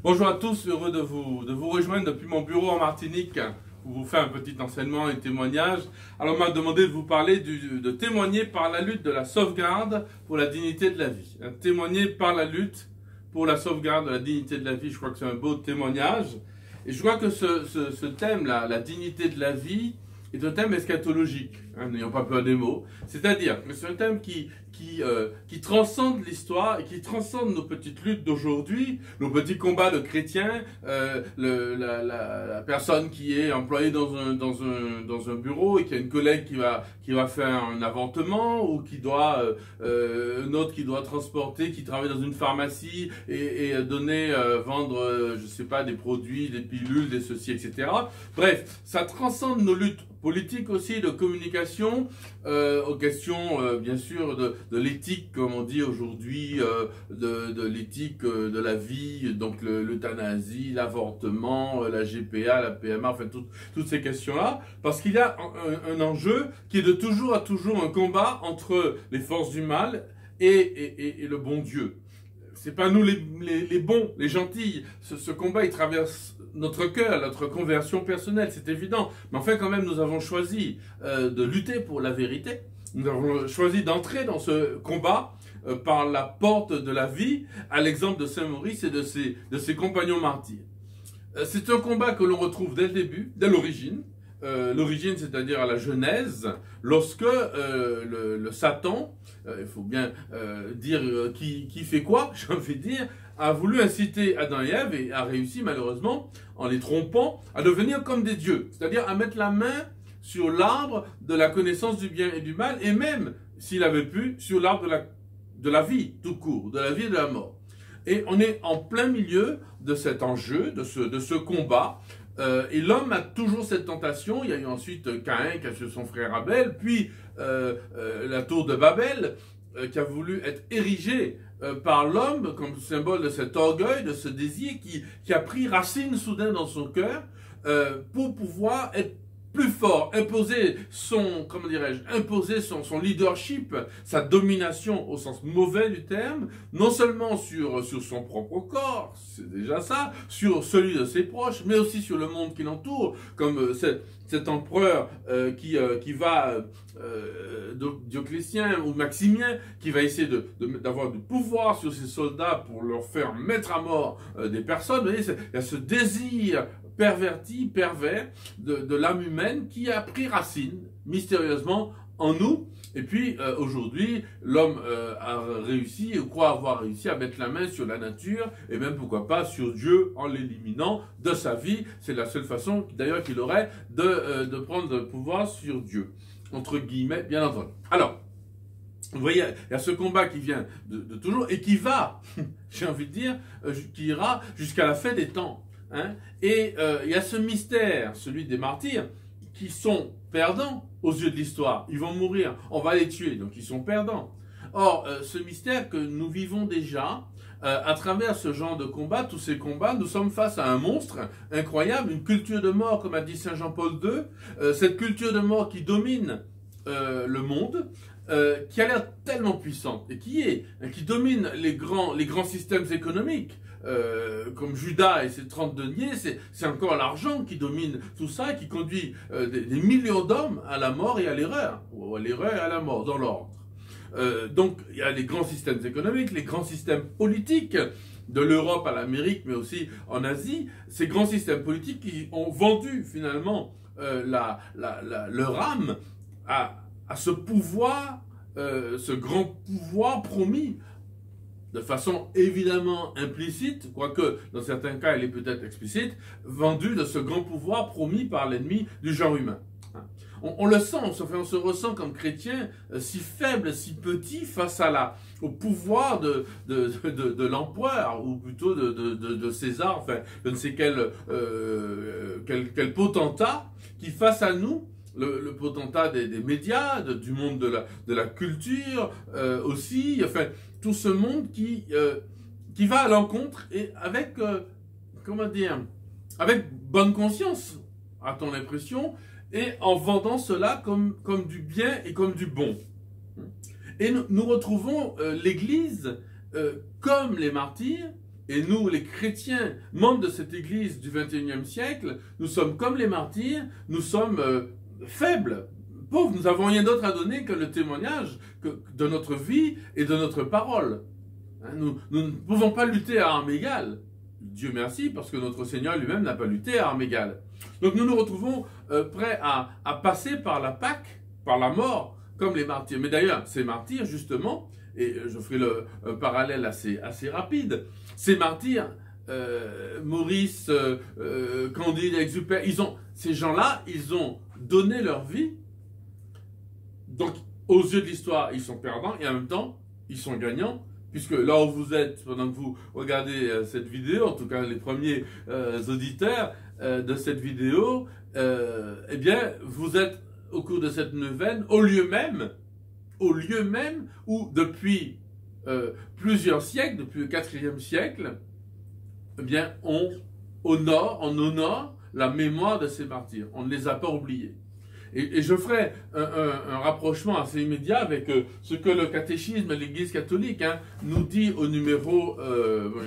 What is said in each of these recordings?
Bonjour à tous, heureux de vous rejoindre depuis mon bureau en Martinique pour vous faire un petit enseignement et témoignage. Alors on m'a demandé de vous parler de témoigner par la lutte de la sauvegarde pour la dignité de la vie. Témoigner par la lutte pour la sauvegarde de la dignité de la vie, je crois que c'est un beau témoignage. Et je crois que ce thème-là, la dignité de la vie, est un thème eschatologique, n'ayons pas peur des mots. C'est-à-dire que c'est un thème qui transcende l'histoire et qui transcende nos petites luttes d'aujourd'hui, nos petits combats de chrétiens, la personne qui est employée dans un bureau et qui a une collègue qui va faire un avortement, ou qui doit, un autre qui doit transporter, qui travaille dans une pharmacie et donner, vendre, je sais pas, des produits, des pilules, des ceci, etc. Bref, ça transcende nos luttes politiques aussi, de communication, aux questions, bien sûr, de l'éthique, comme on dit aujourd'hui, de l'éthique de la vie, donc l'euthanasie, l'avortement, la GPA, la PMA, enfin toutes ces questions-là, parce qu'il y a un enjeu qui est de toujours à toujours un combat entre les forces du mal et le bon Dieu. C'est pas nous les bons, les gentils. Ce combat, il traverse notre cœur, notre conversion personnelle, c'est évident. Mais enfin, quand même, nous avons choisi de lutter pour la vérité. Nous avons choisi d'entrer dans ce combat par la porte de la vie, à l'exemple de Saint Maurice et de ses compagnons martyrs. C'est un combat que l'on retrouve dès le début, dès l'origine. L'origine, c'est-à-dire à la Genèse, lorsque le Satan, il faut bien dire qui fait quoi, j'ai envie de dire, a voulu inciter Adam et Ève, et a réussi malheureusement, en les trompant, à devenir comme des dieux, c'est-à-dire à mettre la main sur l'arbre de la connaissance du bien et du mal, et même, s'il avait pu, sur l'arbre de la vie, tout court, de la vie et de la mort. Et on est en plein milieu de cet enjeu, de ce combat, et l'homme a toujours cette tentation. Il y a eu ensuite Caïn qui a tué son frère Abel, puis la tour de Babel, qui a voulu être érigée par l'homme comme symbole de cet orgueil, de ce désir qui a pris racine soudain dans son cœur, pour pouvoir être plus fort, imposer imposer son leadership, sa domination au sens mauvais du terme, non seulement sur son propre corps, c'est déjà ça, sur celui de ses proches, mais aussi sur le monde qui l'entoure, comme cet empereur qui va, Dioclétien ou Maximien, qui va essayer d'avoir du pouvoir sur ses soldats pour leur faire mettre à mort des personnes. Vous voyez, il y a ce désir perverti, pervers de l'âme humaine qui a pris racine mystérieusement en nous. Et puis aujourd'hui, l'homme a réussi, ou croit avoir réussi à mettre la main sur la nature, et même pourquoi pas sur Dieu, en l'éliminant de sa vie. C'est la seule façon d'ailleurs qu'il aurait de prendre le pouvoir sur Dieu, entre guillemets, bien entendu. Alors, vous voyez, il y a ce combat qui vient de toujours, et qui va, j'ai envie de dire, qui ira jusqu'à la fin des temps. Et il y a ce mystère, celui des martyrs, qui sont perdants aux yeux de l'histoire. Ils vont mourir, on va les tuer, donc ils sont perdants. Or, ce mystère que nous vivons déjà, à travers ce genre de combat, tous ces combats, nous sommes face à un monstre incroyable, une culture de mort, comme a dit Saint Jean-Paul II, cette culture de mort qui domine le monde, qui a l'air tellement puissante, et qui domine les grands systèmes économiques, comme Judas et ses 30 deniers. C'est encore l'argent qui domine tout ça, et qui conduit des millions d'hommes à la mort et à l'erreur, ou à l'erreur et à la mort, dans l'ordre. Donc il y a les grands systèmes économiques, les grands systèmes politiques, de l'Europe à l'Amérique, mais aussi en Asie, ces grands systèmes politiques qui ont vendu finalement leur âme à ce pouvoir, ce grand pouvoir promis, de façon évidemment implicite, quoique dans certains cas elle est peut-être explicite, vendu de ce grand pouvoir promis par l'ennemi du genre humain. On le sent, on se ressent comme chrétien si faible, si petit face au pouvoir de l'empereur, ou plutôt de César, enfin je ne sais quel potentat, qui face à nous, le potentat des médias, du monde de la culture aussi, enfin tout ce monde qui va à l'encontre, et avec, comment dire, avec bonne conscience, a-t-on l'impression, et en vendant cela comme du bien et comme du bon. Et nous retrouvons l'Église comme les martyrs, et nous, les chrétiens, membres de cette Église du XXIe siècle, nous sommes comme les martyrs, nous sommes faibles, pauvres, nous n'avons rien d'autre à donner que le témoignage de notre vie et de notre parole. Nous ne pouvons pas lutter à armes égales. Dieu merci, parce que notre Seigneur lui-même n'a pas lutté à armes égales. Donc nous nous retrouvons prêts à passer par la Pâque, par la mort, comme les martyrs. Mais d'ailleurs, ces martyrs, justement, et je ferai un parallèle assez rapide, ces martyrs, Maurice, Candide, Exupère, ces gens-là, ils ont donné leur vie. Donc, aux yeux de l'histoire, ils sont perdants, et en même temps, ils sont gagnants, puisque là où vous êtes, pendant que vous regardez cette vidéo, en tout cas les premiers auditeurs de cette vidéo, eh bien, vous êtes au cours de cette neuvaine, au lieu même où depuis plusieurs siècles, depuis le IVe siècle, eh bien, on honore la mémoire de ces martyrs. On ne les a pas oubliés. Et je ferai un rapprochement assez immédiat avec ce que le catéchisme de l'Église catholique nous dit au numéro,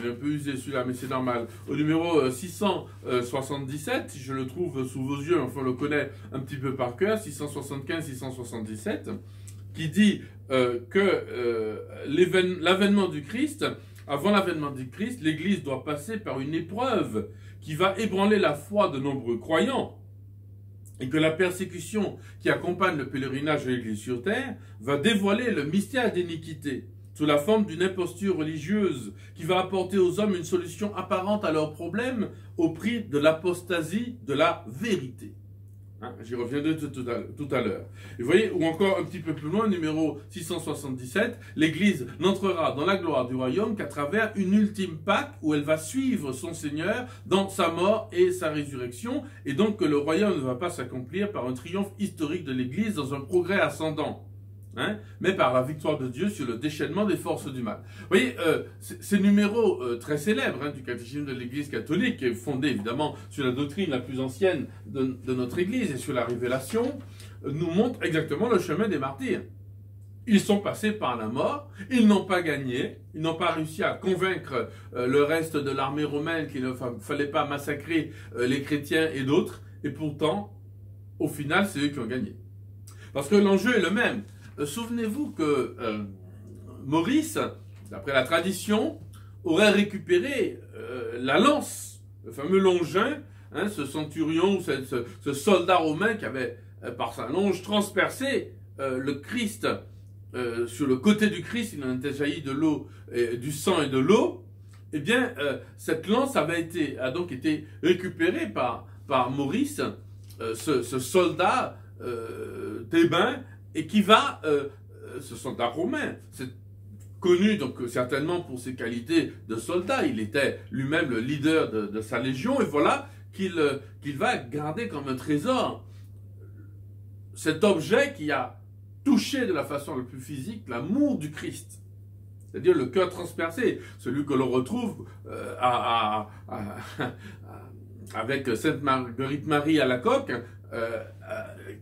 j'ai un peu usé celui-là, mais c'est normal, au numéro 677, je le trouve sous vos yeux, enfin on le connaît un petit peu par cœur, 675-677, qui dit que l'avènement du Christ, avant l'avènement du Christ, l'Église doit passer par une épreuve qui va ébranler la foi de nombreux croyants, et que la persécution qui accompagne le pèlerinage de l'Église sur terre va dévoiler le mystère d'iniquité sous la forme d'une imposture religieuse qui va apporter aux hommes une solution apparente à leurs problèmes au prix de l'apostasie de la vérité. J'y reviendrai tout à l'heure. Et vous voyez, ou encore un petit peu plus loin, numéro 677, l'Église n'entrera dans la gloire du royaume qu'à travers une ultime Pâque où elle va suivre son Seigneur dans sa mort et sa résurrection, et donc que le royaume ne va pas s'accomplir par un triomphe historique de l'Église dans un progrès ascendant, mais par la victoire de Dieu sur le déchaînement des forces du mal. Vous voyez, ces numéros très célèbres du catéchisme de l'Église catholique, qui est fondé évidemment sur la doctrine la plus ancienne de notre Église et sur la révélation, nous montrent exactement le chemin des martyrs. Ils sont passés par la mort, ils n'ont pas gagné, ils n'ont pas réussi à convaincre le reste de l'armée romaine qu'il ne fallait pas massacrer les chrétiens et d'autres, et pourtant, au final, c'est eux qui ont gagné. Parce que l'enjeu est le même. Souvenez-vous que Maurice, d'après la tradition, aurait récupéré la lance, le fameux Longin, ce centurion, ce soldat romain qui avait, par sa longe, transpercé le Christ. Sur le côté du Christ, il en était jailli de l'eau, du sang et de l'eau. Eh bien, cette lance a donc été récupérée par Maurice, ce soldat thébain, et qui va, ce soldat romain, c'est connu donc certainement pour ses qualités de soldat, il était lui-même le leader de sa légion, et voilà qu'il va garder comme un trésor cet objet qui a touché de la façon la plus physique l'amour du Christ, c'est-à-dire le cœur transpercé, celui que l'on retrouve avec Sainte Marguerite Marie à la coque,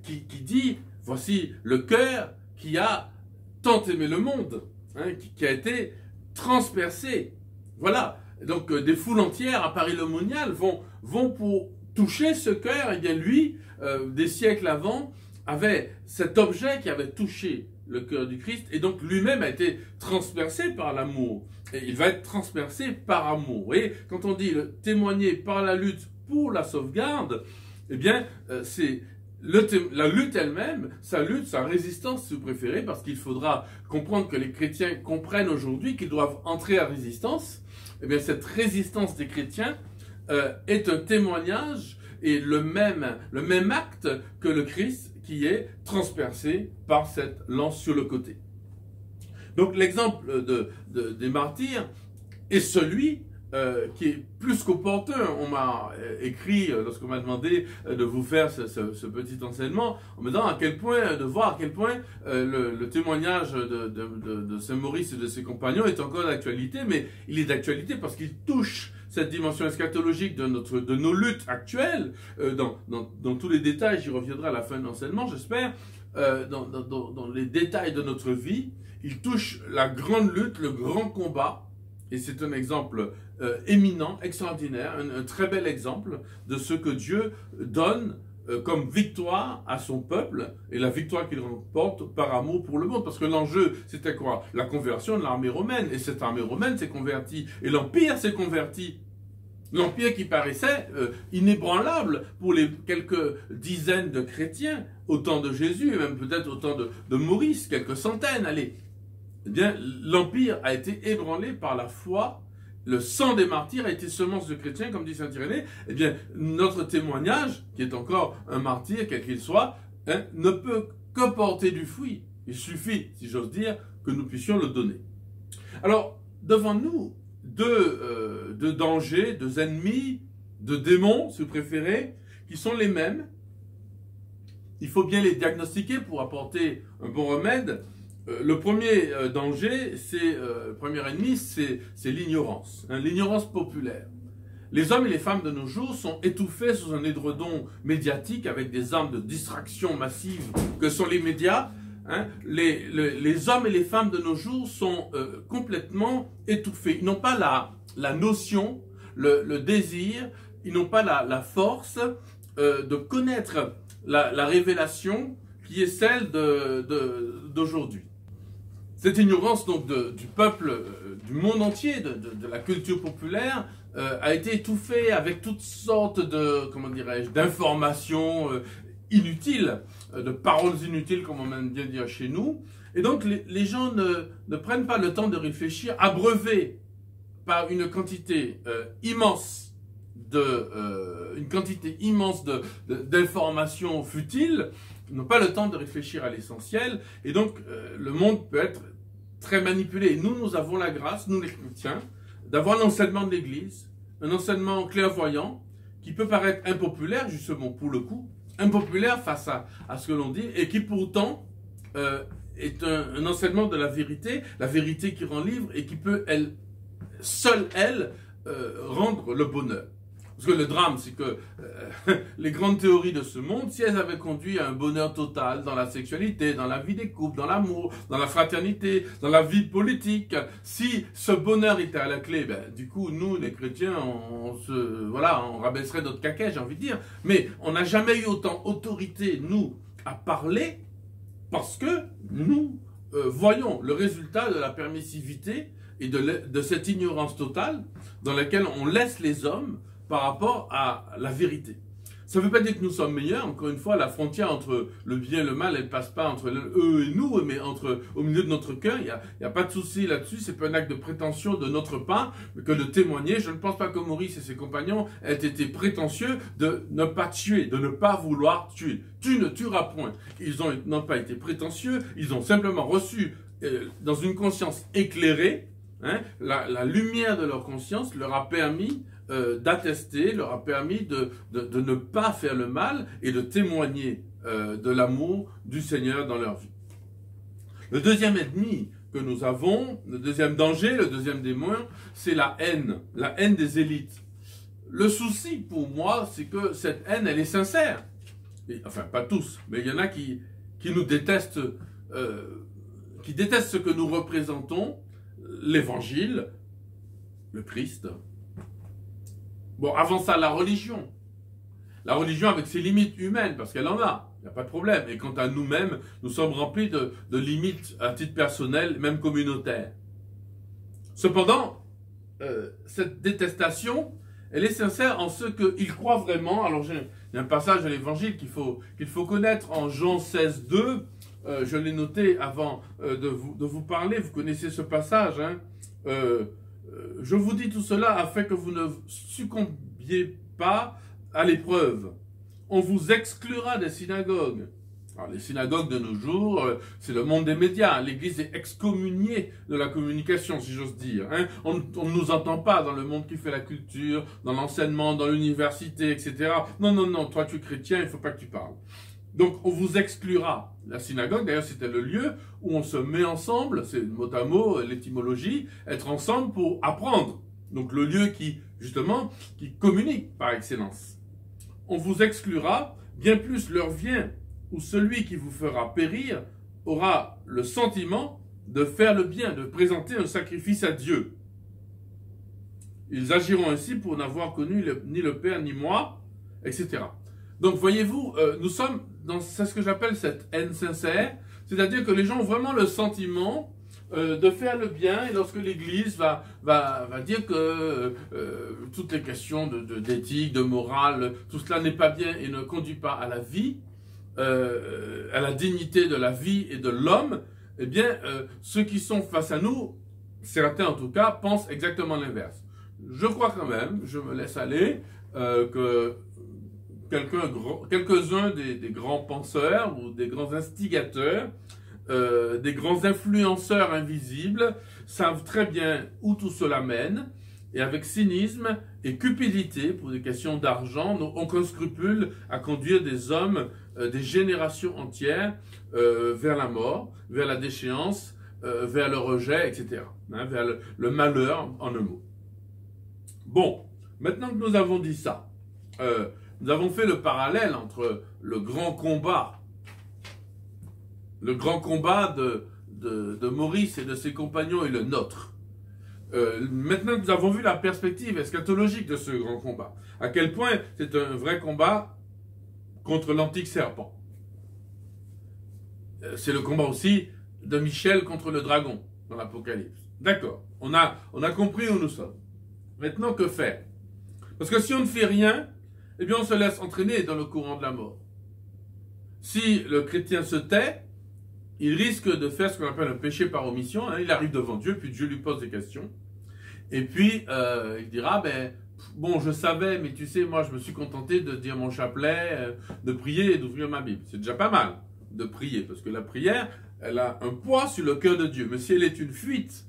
qui dit: voici le cœur qui a tant aimé le monde, qui a été transpercé. Voilà, donc des foules entières à Paris-le-Monial vont pour toucher ce cœur. Et bien lui, des siècles avant, avait cet objet qui avait touché le cœur du Christ, et donc lui-même a été transpercé par l'amour. Et il va être transpercé par amour. Vous voyez, quand on dit témoigner par la lutte pour la sauvegarde, eh bien, c'est la lutte elle-même, sa résistance si vous préférez, parce qu'il faudra comprendre que les chrétiens comprennent aujourd'hui qu'ils doivent entrer à résistance. Eh bien, cette résistance des chrétiens est un témoignage et le même acte que le Christ qui est transpercé par cette lance sur le côté. Donc l'exemple des martyrs est celui qui est plus qu'opportun. On m'a écrit, lorsqu'on m'a demandé de vous faire ce petit enseignement, en me disant de voir à quel point le témoignage de Saint Maurice et de ses compagnons est encore d'actualité, mais il est d'actualité parce qu'il touche cette dimension eschatologique de nos luttes actuelles, dans tous les détails. J'y reviendrai à la fin de l'enseignement, j'espère, dans les détails de notre vie. Il touche la grande lutte, le grand combat Et c'est un exemple éminent, extraordinaire, un très bel exemple de ce que Dieu donne comme victoire à son peuple, et la victoire qu'il remporte par amour pour le monde. Parce que l'enjeu, c'était quoi? La conversion de l'armée romaine. Et cette armée romaine s'est convertie. Et l'Empire s'est converti. L'Empire qui paraissait inébranlable pour les quelques dizaines de chrétiens au temps de Jésus, et même peut-être au temps de Maurice, quelques centaines, allez. Eh bien, l'Empire a été ébranlé par la foi. Le sang des martyrs a été semence de chrétiens, comme dit saint Irénée. Eh bien, notre témoignage, qui est encore un martyr, quel qu'il soit, hein, ne peut que porter du fruit. Il suffit, si j'ose dire, que nous puissions le donner. Alors, devant nous, deux dangers, deux ennemis, deux démons, si vous préférez, qui sont les mêmes. Il faut bien les diagnostiquer pour apporter un bon remède. Le premier danger, le premier ennemi, c'est l'ignorance, hein, l'ignorance populaire. Les hommes et les femmes de nos jours sont étouffés sous un édredon médiatique avec des armes de distraction massive que sont les médias. Hein. Les hommes et les femmes de nos jours sont complètement étouffés. Ils n'ont pas la notion, le désir, ils n'ont pas la force de connaître la révélation qui est celle d'aujourd'hui. Cette ignorance donc du peuple, du monde entier, de la culture populaire, a été étouffée avec toutes sortes de, comment dirais-je, d'informations inutiles, de paroles inutiles, comme on aime bien dire chez nous. Et donc les gens ne prennent pas le temps de réfléchir, abreuvés par une quantité immense d'informations futiles. Ils n'ont pas le temps de réfléchir à l'essentiel, et donc le monde peut être très manipulé. Et nous avons la grâce, nous les chrétiens, d'avoir l'enseignement de l'Église, un enseignement clairvoyant, qui peut paraître impopulaire, justement, pour le coup, impopulaire face à ce que l'on dit, et qui pourtant est un enseignement de la vérité qui rend libre, et qui peut, seule elle, rendre le bonheur. Parce que le drame, c'est que les grandes théories de ce monde, si elles avaient conduit à un bonheur total dans la sexualité, dans la vie des couples, dans l'amour, dans la fraternité, dans la vie politique, si ce bonheur était à la clé, ben, du coup, nous, les chrétiens, on rabaisserait notre caquet, j'ai envie de dire. Mais on n'a jamais eu autant autorité, nous, à parler, parce que nous voyons le résultat de la permissivité et de cette ignorance totale dans laquelle on laisse les hommes par rapport à la vérité. Ça ne veut pas dire que nous sommes meilleurs. Encore une fois, la frontière entre le bien et le mal, elle ne passe pas entre eux et nous, mais au milieu de notre cœur. Il n'y a pas de souci là-dessus. C'est pas un acte de prétention de notre part que de témoigner. Je ne pense pas que Maurice et ses compagnons aient été prétentieux de ne pas tuer, de ne pas vouloir tuer. Tu ne tueras point. Ils n'ont pas été prétentieux. Ils ont simplement reçu, dans une conscience éclairée, hein, la lumière de leur conscience leur a permis d'attester, leur a permis de ne pas faire le mal et de témoigner de l'amour du Seigneur dans leur vie. Le deuxième ennemi que nous avons, le deuxième danger, le deuxième démon, c'est la haine des élites. Le souci pour moi, c'est que cette haine, elle est sincère. Et, enfin, pas tous, mais il y en a qui nous détestent, qui détestent ce que nous représentons, l'Évangile, le Christ. Bon, avant ça, la religion. La religion avec ses limites humaines, parce qu'elle en a, il n'y a pas de problème. Et quant à nous-mêmes, nous sommes remplis de limites à titre personnel, même communautaire. Cependant, cette détestation, elle est sincère en ce qu'ils croient vraiment. Alors, il y a un passage de l'Évangile qu'il faut connaître en Jean 16, 2. Je l'ai noté avant de vous parler. Vous connaissez ce passage, hein. Je vous dis tout cela afin que vous ne succombiez pas à l'épreuve. On vous exclura des synagogues. Alors, les synagogues de nos jours, c'est le monde des médias. L'Église est excommuniée de la communication, si j'ose dire. Hein. On ne nous entend pas dans le monde qui fait la culture, dans l'enseignement, dans l'université, etc. Non, non, non, toi tu es chrétien, il ne faut pas que tu parles. Donc, on vous exclura. La synagogue, d'ailleurs, c'était le lieu où on se met ensemble, c'est mot à mot l'étymologie, être ensemble pour apprendre. Donc, le lieu qui communique par excellence. On vous exclura, bien plus l'heure vient où celui qui vous fera périr aura le sentiment de faire le bien, de présenter un sacrifice à Dieu. Ils agiront ainsi pour n'avoir connu ni le Père ni moi, etc. Donc voyez-vous, nous sommes dans c'est ce que j'appelle cette haine sincère, c'est-à-dire que les gens ont vraiment le sentiment de faire le bien, et lorsque l'Église va dire que toutes les questions d'éthique, de morale, tout cela n'est pas bien et ne conduit pas à la vie, à la dignité de la vie et de l'homme, eh bien, ceux qui sont face à nous, certains en tout cas, pensent exactement l'inverse. Je crois quand même, je me laisse aller, que quelques-uns des grands penseurs ou des grands instigateurs, des grands influenceurs invisibles, savent très bien où tout cela mène, et avec cynisme et cupidité, pour des questions d'argent, n'ont aucun scrupule à conduire des hommes, des générations entières, vers la mort, vers la déchéance, vers le rejet, etc. Hein, vers le malheur, en un mot. Bon, maintenant que nous avons dit ça, nous avons fait le parallèle entre le grand combat de Maurice et de ses compagnons et le nôtre. Maintenant que nous avons vu la perspective eschatologique de ce grand combat, à quel point c'est un vrai combat contre l'antique serpent. C'est le combat aussi de Michel contre le dragon dans l'Apocalypse. D'accord, on a compris où nous sommes. Maintenant, que faire? Parce que si on ne fait rien, eh bien on se laisse entraîner dans le courant de la mort. Si le chrétien se tait, il risque de faire ce qu'on appelle un péché par omission. Hein. Il arrive devant Dieu, puis Dieu lui pose des questions. Et puis, il dira, ben, bon, je savais, mais tu sais, moi, je me suis contenté de dire mon chapelet, de prier et d'ouvrir ma Bible. C'est déjà pas mal de prier, parce que la prière, elle a un poids sur le cœur de Dieu. Mais si elle est une fuite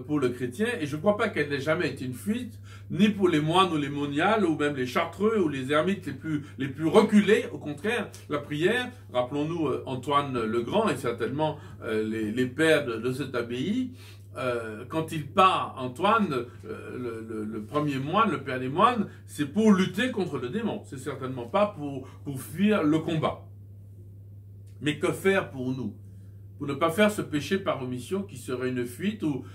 pour le chrétien, et je ne crois pas qu'elle n'ait jamais été une fuite, ni pour les moines ou les moniales, ou même les chartreux ou les ermites les plus reculés. Au contraire, la prière, rappelons-nous Antoine le Grand et certainement les pères de cette abbaye, quand il part, Antoine, le premier moine, le père des moines, c'est pour lutter contre le démon. C'est certainement pas pour fuir le combat. Mais que faire pour nous? Pour ne pas faire ce péché par omission qui serait une fuite, ou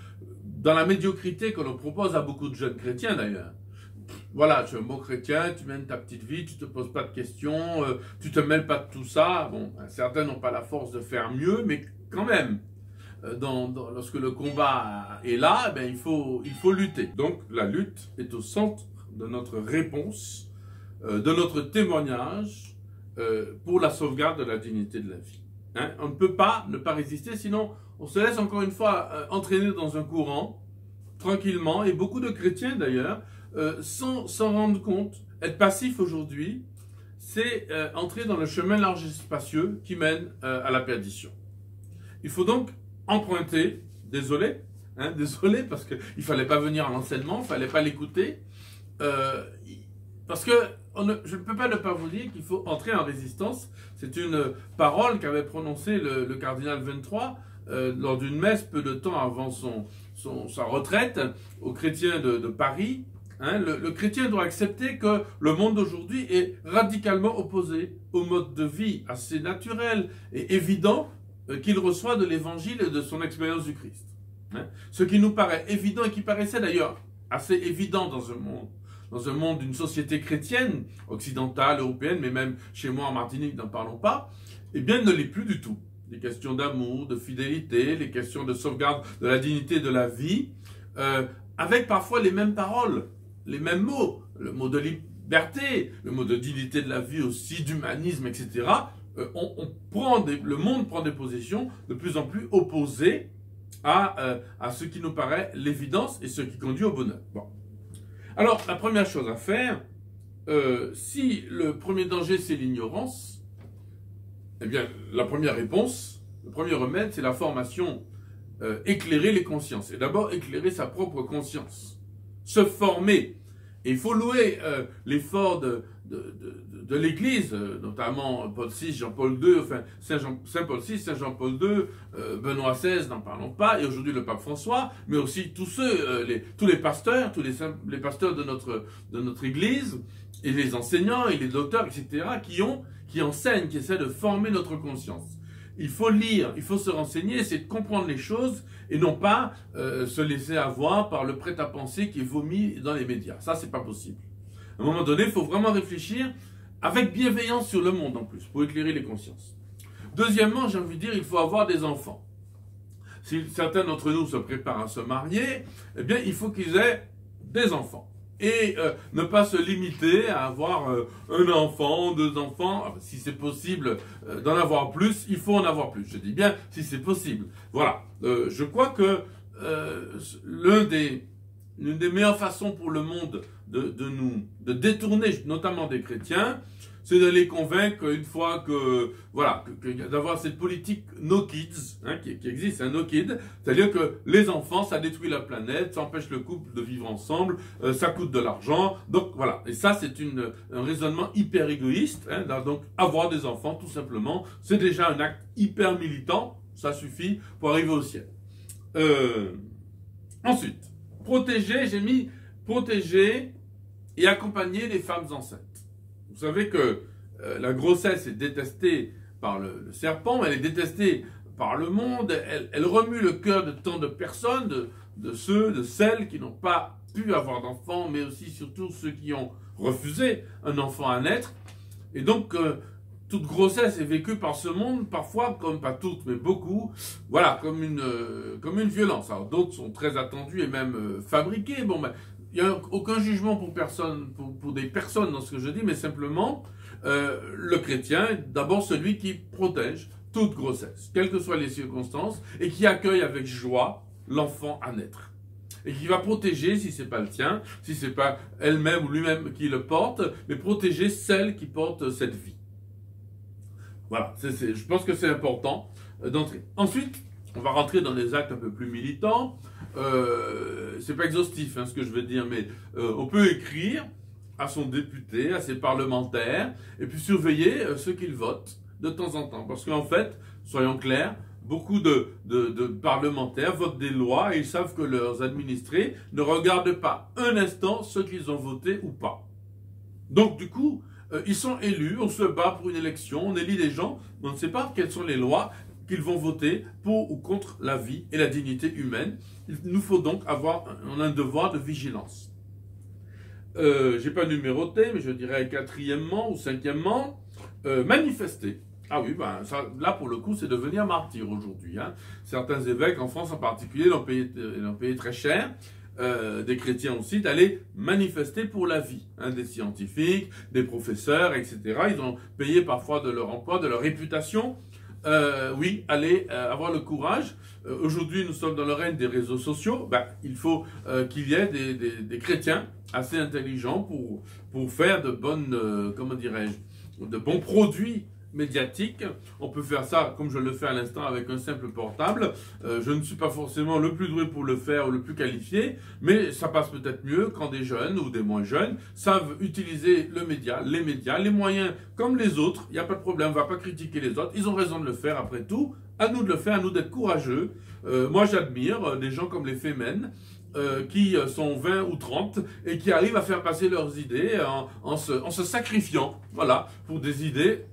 dans la médiocrité que l'on propose à beaucoup de jeunes chrétiens d'ailleurs. Voilà, tu es un bon chrétien, tu mènes ta petite vie, tu te poses pas de questions, tu te mêles pas de tout ça. Bon, certains n'ont pas la force de faire mieux, mais quand même, lorsque le combat est là, ben, il faut lutter. Donc la lutte est au centre de notre réponse, de notre témoignage pour la sauvegarde de la dignité de la vie. Hein? On ne peut pas ne pas résister, sinon on se laisse encore une fois entraîner dans un courant, tranquillement, et beaucoup de chrétiens d'ailleurs, sans s'en rendre compte. Être passif aujourd'hui, c'est entrer dans le chemin large et spacieux qui mène à la perdition. Il faut donc emprunter, désolé parce qu'il ne fallait pas venir à l'enseignement, il ne fallait pas l'écouter, parce que je ne peux pas ne pas vous dire qu'il faut entrer en résistance. C'est une parole qu'avait prononcée le cardinal 23 lors d'une messe peu de temps avant sa retraite aux chrétiens de Paris. Hein, le chrétien doit accepter que le monde d'aujourd'hui est radicalement opposé au mode de vie assez naturel et évident qu'il reçoit de l'évangile et de son expérience du Christ. Hein, ce qui nous paraît évident et qui paraissait d'ailleurs assez évident dans un monde d'une société chrétienne, occidentale, européenne, mais même chez moi en Martinique, n'en parlons pas, eh bien, ne l'est plus du tout. Les questions d'amour, de fidélité, les questions de sauvegarde de la dignité de la vie, avec parfois les mêmes paroles, les mêmes mots, le mot de liberté, le mot de dignité de la vie aussi, d'humanisme, etc. Le monde prend des positions de plus en plus opposées à ce qui nous paraît l'évidence et ce qui conduit au bonheur. Bon. Alors, la première chose à faire, si le premier danger c'est l'ignorance, eh bien, la première réponse, le premier remède, c'est la formation, éclairer les consciences. Et d'abord, éclairer sa propre conscience. Se former. Et il faut louer l'effort de l'Église, notamment Paul VI, Jean-Paul II, enfin Saint Paul VI, Saint Jean-Paul II, Benoît XVI, n'en parlons pas, et aujourd'hui le pape François, mais aussi tous les pasteurs, tous les pasteurs de notre Église, et les enseignants, et les docteurs, etc., qui enseignent, qui essaient de former notre conscience. il faut lire, il faut se renseigner, essayer de comprendre les choses et non pas se laisser avoir par le prêt-à-penser qui est vomi dans les médias. Ça, c'est pas possible. À un moment donné, il faut vraiment réfléchir avec bienveillance sur le monde en plus, pour éclairer les consciences. Deuxièmement, j'ai envie de dire, il faut avoir des enfants. Si certains d'entre nous se préparent à se marier, eh bien, il faut qu'ils aient des enfants. Et ne pas se limiter à avoir un enfant, deux enfants. Si c'est possible d'en avoir plus, il faut en avoir plus. Je dis bien si c'est possible. Voilà. Je crois que l'une des meilleures façons pour le monde de détourner, notamment des chrétiens, c'est de les convaincre une fois que, voilà, d'avoir cette politique no kids, hein, qui existe, un no kid, c'est-à-dire que les enfants, ça détruit la planète, ça empêche le couple de vivre ensemble, ça coûte de l'argent, donc voilà. Et ça, c'est un raisonnement hyper égoïste, hein, donc avoir des enfants, tout simplement, c'est déjà un acte hyper militant, ça suffit pour arriver au ciel. Ensuite, j'ai mis protéger et accompagner les femmes enceintes. Vous savez que la grossesse est détestée par le serpent, elle est détestée par le monde, elle remue le cœur de tant de personnes, de celles qui n'ont pas pu avoir d'enfants, mais aussi surtout ceux qui ont refusé un enfant à naître. Et donc, toute grossesse est vécue par ce monde, parfois, comme pas toutes, mais beaucoup, voilà, comme une violence. Alors d'autres sont très attendues et même fabriquées. Bon, ben, il n'y a aucun jugement pour des personnes dans ce que je dis, mais simplement, le chrétien est d'abord celui qui protège toute grossesse, quelles que soient les circonstances, et qui accueille avec joie l'enfant à naître. Et qui va protéger, si ce n'est pas le tien, si ce n'est pas elle-même ou lui-même qui le porte, mais protéger celle qui porte cette vie. Voilà, je pense que c'est important d'entrer. Ensuite, on va rentrer dans des actes un peu plus militants. C'est pas exhaustif hein, ce que je veux dire, mais on peut écrire à son député, à ses parlementaires, et puis surveiller ce qu'ils votent de temps en temps. Parce qu'en fait, soyons clairs, beaucoup de parlementaires votent des lois et ils savent que leurs administrés ne regardent pas un instant ce qu'ils ont voté ou pas. Donc du coup, ils sont élus, on se bat pour une élection, on élit des gens, mais on ne sait pas quelles sont les lois qu'ils vont voter pour ou contre la vie et la dignité humaine. Il nous faut donc avoir un devoir de vigilance. J'ai pas numéroté, mais je dirais quatrièmement ou cinquièmement, manifester. Ah oui, ben ça, là pour le coup, c'est devenir martyr aujourd'hui. Hein. Certains évêques, en France en particulier, l'ont payé très cher. Des chrétiens aussi, d'aller manifester pour la vie, hein, des scientifiques, des professeurs, etc. Ils ont payé parfois de leur emploi, de leur réputation. Oui, allez avoir le courage. Aujourd'hui, nous sommes dans le règne des réseaux sociaux. Ben, il faut qu'il y ait des chrétiens assez intelligents pour faire de bonnes, comment dirais-je, de bons produits médiatiques. On peut faire ça comme je le fais à l'instant avec un simple portable. Je ne suis pas forcément le plus doué pour le faire ou le plus qualifié, mais ça passe peut-être mieux quand des jeunes ou des moins jeunes savent utiliser les médias, les moyens comme les autres. Il n'y a pas de problème, on ne va pas critiquer les autres. Ils ont raison de le faire après tout. À nous de le faire, à nous d'être courageux. Moi j'admire des gens comme les Femen, qui sont 20 ou 30 et qui arrivent à faire passer leurs idées en se sacrifiant, voilà, pour des idées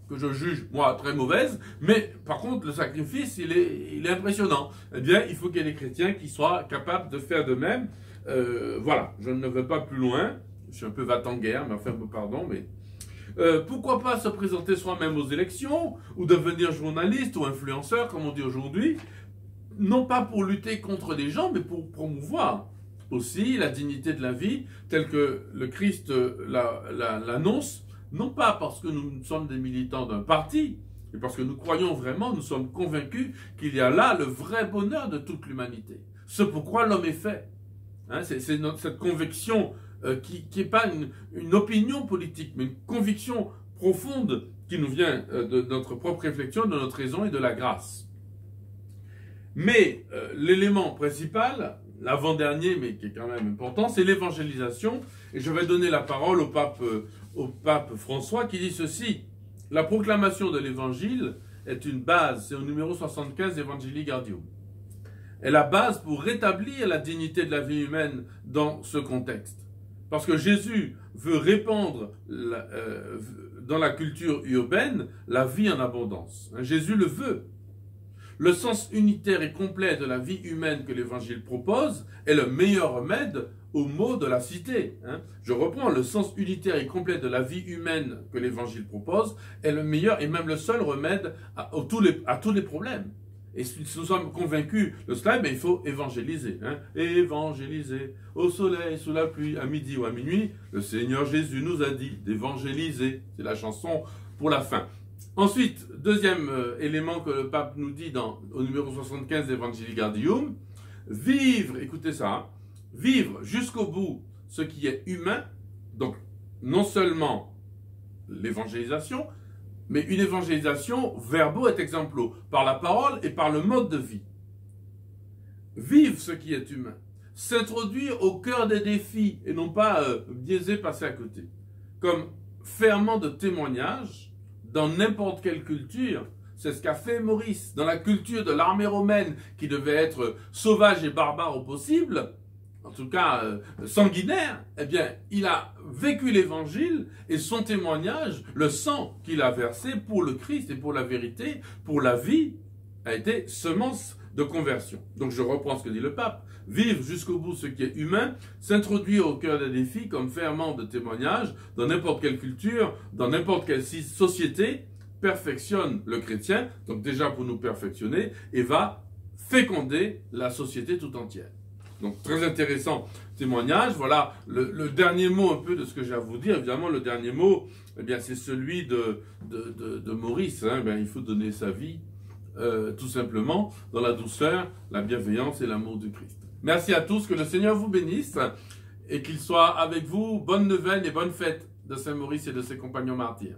que je juge, moi, très mauvaise, mais par contre, le sacrifice, il est impressionnant. Eh bien, il faut qu'il y ait des chrétiens qui soient capables de faire de même. Voilà, je ne vais pas plus loin, je suis un peu va-t-en-guerre, mais enfin, pardon, mais... pourquoi pas se présenter soi-même aux élections, ou devenir journaliste ou influenceur, comme on dit aujourd'hui, non pas pour lutter contre des gens, mais pour promouvoir aussi la dignité de la vie, telle que le Christ l'annonce, non pas parce que nous sommes des militants d'un parti, mais parce que nous croyons vraiment, nous sommes convaincus qu'il y a là le vrai bonheur de toute l'humanité. Ce pourquoi l'homme est fait. Hein, c'est cette conviction qui n'est pas une opinion politique, mais une conviction profonde qui nous vient de notre propre réflexion, de notre raison et de la grâce. Mais l'élément principal, l'avant-dernier, mais qui est quand même important, c'est l'évangélisation. Et je vais donner la parole au pape François qui dit ceci: la proclamation de l'évangile est une base, c'est au numéro 75 Evangelii Gaudium, est la base pour rétablir la dignité de la vie humaine dans ce contexte. Parce que Jésus veut répandre dans la culture urbaine la vie en abondance. Jésus le veut. Le sens unitaire et complet de la vie humaine que l'Évangile propose est le meilleur remède aux maux de la cité. Je reprends, le sens unitaire et complet de la vie humaine que l'Évangile propose est le meilleur et même le seul remède à tous les problèmes. Et si nous sommes convaincus de cela, il faut évangéliser. Évangéliser au soleil, sous la pluie, à midi ou à minuit. Le Seigneur Jésus nous a dit d'évangéliser. C'est la chanson pour la fin. Ensuite, deuxième élément que le pape nous dit au numéro 75 d'Evangelii Gaudium, vivre, écoutez ça, vivre jusqu'au bout ce qui est humain, donc non seulement l'évangélisation, mais une évangélisation verbo et exemplo, par la parole et par le mode de vie. Vivre ce qui est humain, s'introduire au cœur des défis et non pas biaiser, passer à côté. Comme ferment de témoignage dans n'importe quelle culture, c'est ce qu'a fait Maurice. Dans la culture de l'armée romaine qui devait être sauvage et barbare au possible, en tout cas sanguinaire, eh bien, il a vécu l'évangile et son témoignage, le sang qu'il a versé pour le Christ et pour la vérité, pour la vie, a été semence de conversion. Donc je reprends ce que dit le pape. Vivre jusqu'au bout ce qui est humain, s'introduire au cœur des défis comme ferment de témoignage dans n'importe quelle culture, dans n'importe quelle société, perfectionne le chrétien, donc déjà pour nous perfectionner, et va féconder la société tout entière. Donc très intéressant témoignage. Voilà le dernier mot un peu de ce que j'ai à vous dire. Évidemment, le dernier mot, eh bien, c'est celui de Maurice. Eh bien, il faut donner sa vie, tout simplement, dans la douceur, la bienveillance et l'amour du Christ. Merci à tous, que le Seigneur vous bénisse et qu'il soit avec vous. Bonne neuvaine et bonne fête de Saint Maurice et de ses compagnons martyrs.